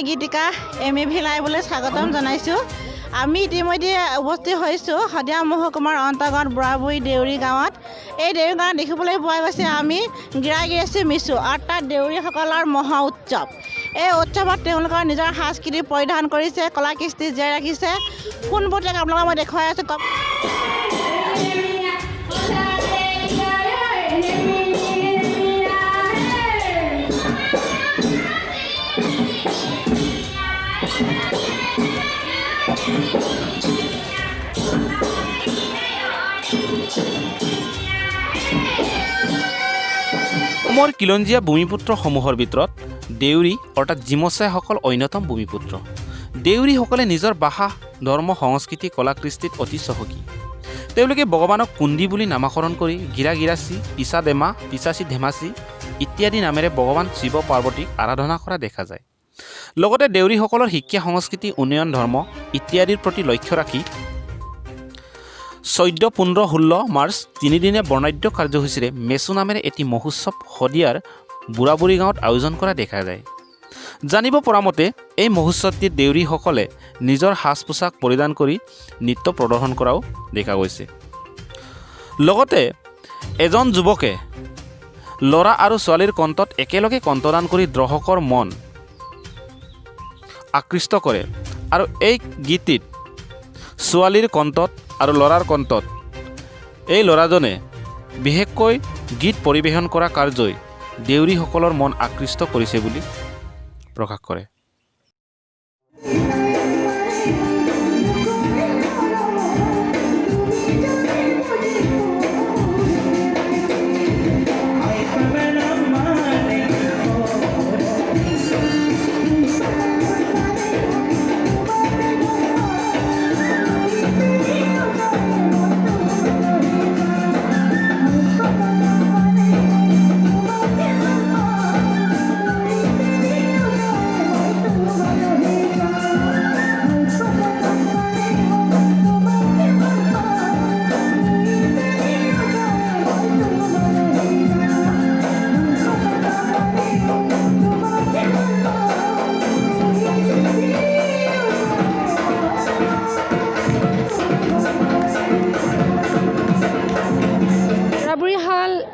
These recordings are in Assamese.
গীতিকা MAV লাইভলৈ স্বাগতম জনাইছোঁ। আমি ইতিমধ্যে উপস্থিত হৈছোঁ শদিয়া মহকুমাৰ অন্তৰ্গত বুঢ়াবুঢ়ী দেউৰী গাঁৱত। এই দেউৰী গাঁৱত দেখিবলৈ পোৱা গৈছে আমি গিৰাগিৰাচী মিছু অৰ্থাৎ দেউৰীসকলৰ মহা উৎসৱ। এই উৎসৱত তেওঁলোকৰ নিজৰ সাংস্কৃতি পৰিধান কৰিছে, কলা কৃষ্টি জীয়াই ৰাখিছে। পোনপটীয়াকৈ আপোনালোকক মই দেখুৱাই আছোঁ। অসমৰ খিলঞ্জীয়া ভূমিপুত্ৰসমূহৰ ভিতৰত দেউৰী অৰ্থাৎ জিমচাইসকল অন্যতম ভূমিপুত্ৰ। দেউৰীসকলে নিজৰ ভাষা, ধৰ্ম, সংস্কৃতি, কলা কৃষ্টিত অতি চহকী। তেওঁলোকে ভগৱানক কুন্দি বুলি নামাকৰণ কৰি গিৰাগিৰাচী, পিছা ডেমা, পিছাচী ধেমাচী ইত্যাদি নামেৰে ভগৱান শিৱ পাৰ্বতীক আৰাধনা কৰা দেখা যায়। লগতে দেউৰীসকলৰ শিক্ষা, সংস্কৃতি, উন্নয়ন, ধৰ্ম ইত্যাদিৰ প্ৰতি লক্ষ্য ৰাখি 14, 15, 16 মাৰ্চ তিনিদিনীয়া বৰ্ণাঢ্য কাৰ্যসূচীৰে মেচু নামেৰে এটি মহোৎসৱ শদিয়াৰ বুঢ়াবুঢ়ী গাঁৱত আয়োজন কৰা দেখা যায়। জানিব পৰা মতে এই মহোৎসৱটিত দেউৰীসকলে নিজৰ সাজ পোছাক পৰিধান কৰি নৃত্য প্ৰদৰ্শন কৰাও দেখা গৈছে। লগতে এজন যুৱকে ল'ৰা আৰু ছোৱালীৰ কণ্ঠত একেলগে কণ্ঠদান কৰি দৰ্শকৰ মন আকৃষ্ট কৰে আৰু এই গীতটিত ছোৱালীৰ কণ্ঠত আৰু ল'ৰাৰ কণ্ঠত এই ল'ৰাজনে বিশেষকৈ গীত পৰিৱেশন কৰা কাৰ্যই দেউৰীসকলৰ মন আকৃষ্ট কৰিছে বুলি প্ৰকাশ কৰে।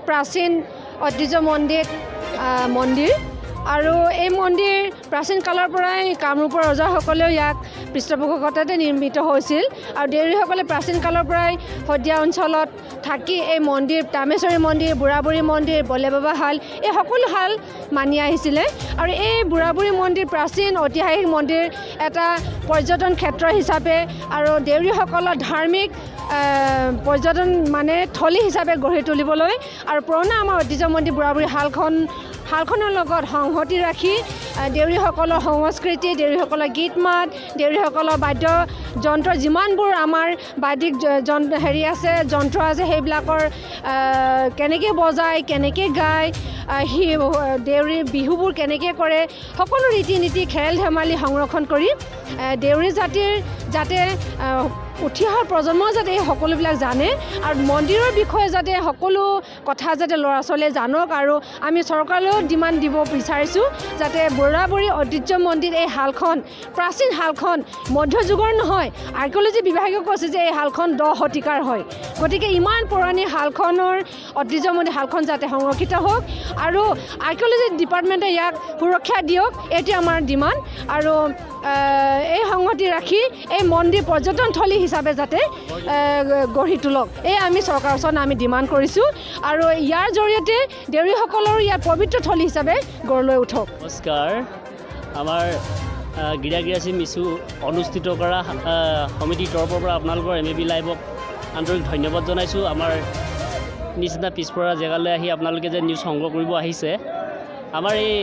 প্ৰাচীন ঐতিহ্য মন্দিৰ আৰু এই মন্দিৰ প্ৰাচীন কালৰ পৰাই কামৰূপৰ ৰজাসকলেও ইয়াক পৃষ্ঠপোষকতাতে নিৰ্মিত হৈছিল আৰু দেউৰীসকলে প্ৰাচীন কালৰ পৰাই শদিয়া অঞ্চলত থাকি এই মন্দিৰ, তামেশ্বৰী মন্দিৰ, বুঢ়াবুঢ়ী মন্দিৰ, বলেবাবা শাল এই সকলো শাল মানি আহিছিলে। আৰু এই বুঢ়াবুঢ়ী মন্দিৰ প্ৰাচীন ঐতিহাসিক মন্দিৰ এটা পৰ্যটন ক্ষেত্ৰ হিচাপে আৰু দেউৰীসকলৰ ধাৰ্মিক পৰ্যটন মানে থলী হিচাপে গঢ়ি তুলিবলৈ আৰু পুৰণা আমাৰ ঐতিহ্য মন্দিৰ বুঢ়াবুঢ়ী শালখনৰ লগত সংহতি ৰাখি দেউৰীসকলৰ সংস্কৃতি, দেউৰীসকলৰ গীত মাত, দেউৰীসকলৰ বাদ্যযন্ত্ৰ যিমানবোৰ আমাৰ বাদ্যিক আছে যন্ত্ৰ আছে সেইবিলাকৰ কেনেকৈ বজায়, কেনেকৈ গায়, দেউৰী বিহুবোৰ কেনেকৈ কৰে, সকলো ৰীতি নীতি, খেল ধেমালি সংৰক্ষণ কৰি দেউৰী জাতিৰ যাতে উঠি অহা প্ৰজন্ম যাতে এই সকলোবিলাক জানে আৰু মন্দিৰৰ বিষয়ে যাতে সকলো কথা যাতে ল'ৰা ছোৱালীয়ে জানক। আৰু আমি চৰকাৰলৈও ডিমাণ্ড দিব বিচাৰিছোঁ যাতে বুঢ়াবুঢ়ী ঐতিহ্য মন্দিৰ এই শালখন, প্ৰাচীন শালখন মধ্যযুগৰ নহয়, আৰ্কিঅলজি বিভাগে কৈছে যে এই শালখন 10 শতিকাৰ হয়। গতিকে ইমান পুৰণি শালখনৰ ঐতিহ্য মন্দিৰ শালখন যাতে সংৰক্ষিত হওক আৰু আৰ্কিঅলজি ডিপাৰ্টমেণ্টে ইয়াক সুৰক্ষা দিয়ক, এইটো আমাৰ ডিমাণ্ড। আৰু এই সংহতি ৰাখি এই মন্দিৰ পৰ্যটনথলী হিচাপে যাতে গঢ়ি তোলক, এই আমি চৰকাৰৰ ওচৰত আমি ডিমাণ্ড কৰিছোঁ আৰু ইয়াৰ জৰিয়তে দেউৰীসকলৰ ইয়াৰ পবিত্ৰ থলী হিচাপে গঢ় লৈ উঠক। নমস্কাৰ, আমাৰ গিৰাগিৰাচী মিছু অনুষ্ঠিত কৰা সমিতিৰ তৰফৰ পৰা আপোনালোকৰ MAV লাইভক আন্তৰিক ধন্যবাদ জনাইছোঁ। আমাৰ নিচিনা পিছপৰা জেগালৈ আহি আপোনালোকে যে নিউজ সংগ্ৰহ কৰিব আহিছে। আমাৰ এই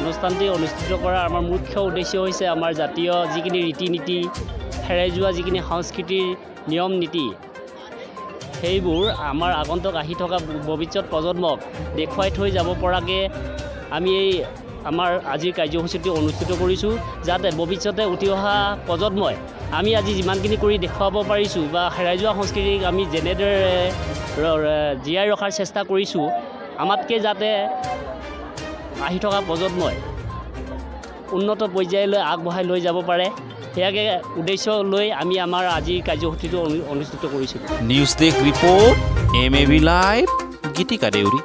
অনুষ্ঠানটি অনুষ্ঠিত কৰাৰ আমাৰ মুখ্য উদ্দেশ্য হৈছে আমাৰ জাতীয় যিখিনি ৰীতি নীতি, হেৰাই যোৱা যিখিনি সংস্কৃতিৰ নিয়ম নীতি, সেইবোৰ আমাৰ আগন্তুক আহি থকা ভৱিষ্যত প্ৰজন্মক দেখুৱাই থৈ যাব পৰাকৈ আমি এই আমাৰ আজিৰ কাৰ্যসূচীটো অনুষ্ঠিত কৰিছোঁ, যাতে ভৱিষ্যতে উঠি অহা প্ৰজন্মই আমি আজি যিমানখিনি কৰি দেখুৱাব পাৰিছোঁ বা হেৰাই যোৱা সংস্কৃতিক আমি যেনেদৰে জীয়াই ৰখাৰ চেষ্টা কৰিছোঁ, আমাতকৈ যাতে আহি থকা প্ৰজন্মই উন্নত পৰ্যায়লৈ আগবঢ়াই লৈ যাব পাৰে সেয়াকে উদ্দেশ্য লৈ আমি আমাৰ আজিৰ কাৰ্যসূচীটো অনুষ্ঠিত কৰিছোঁ। News desk report MAB live Gitika Deori.